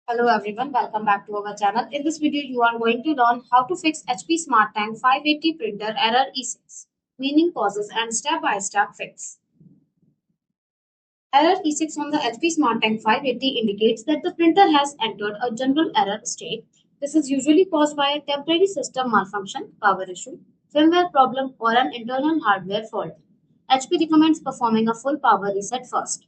Hello everyone, welcome back to our channel. In this video, you are going to learn how to fix HP SmartTank 580 printer error E6, meaning causes and step-by-step fix. Error E6 on the HP SmartTank 580 indicates that the printer has entered a general error state. This is usually caused by a temporary system malfunction, power issue, firmware problem, or an internal hardware fault. HP recommends performing a full power reset first.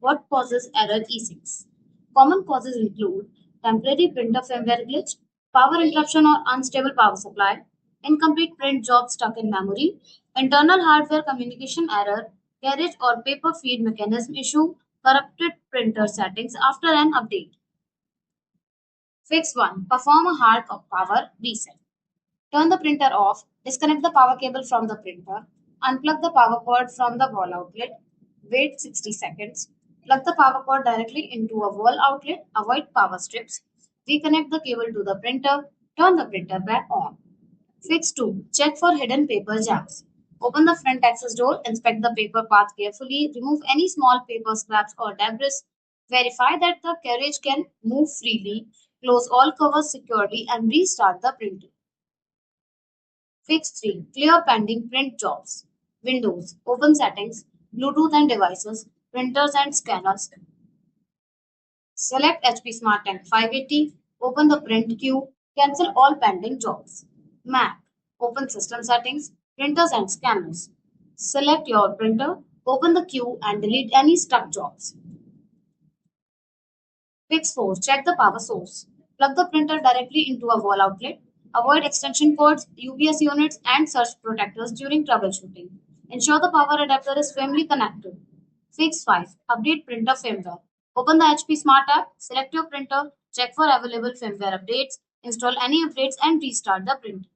What causes error E6? Common causes include temporary printer firmware glitch, power interruption or unstable power supply, incomplete print job stuck in memory, internal hardware communication error, carriage or paper feed mechanism issue, corrupted printer settings after an update. Fix 1. Perform a hard power reset. Turn the printer off, disconnect the power cable from the printer, unplug the power cord from the wall outlet, wait 60 seconds, plug the power cord directly into a wall outlet, avoid power strips, reconnect the cable to the printer, turn the printer back on. Fix 2. Check for hidden paper jams. Open the front access door, inspect the paper path carefully, remove any small paper scraps or debris, verify that the carriage can move freely, close all covers securely, and restart the printer. Fix 3. Clear pending print jobs. Windows. Open settings, Bluetooth and devices, printers and scanners. Select HP SmartTank 580. Open the print queue. Cancel all pending jobs. Mac. Open system settings, printers and scanners. Select your printer. Open the queue and delete any stuck jobs. Fix 4. Check the power source. Plug the printer directly into a wall outlet. Avoid extension cords, UPS units, and surge protectors during troubleshooting. Ensure the power adapter is firmly connected. Fix 5. Update printer firmware. Open the HP Smart app, select your printer, check for available firmware updates, install any updates, and restart the printer.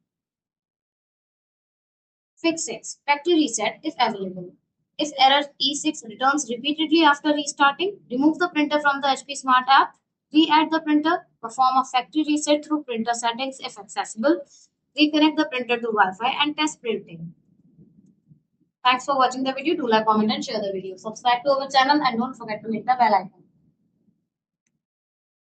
Fix 6. Factory reset if available. If error E6 returns repeatedly after restarting, remove the printer from the HP Smart app, re-add the printer, perform a factory reset through printer settings if accessible, reconnect the printer to Wi-Fi and test printing. Thanks for watching the video. Do like, comment and share the video. Subscribe to our channel and don't forget to hit the bell icon.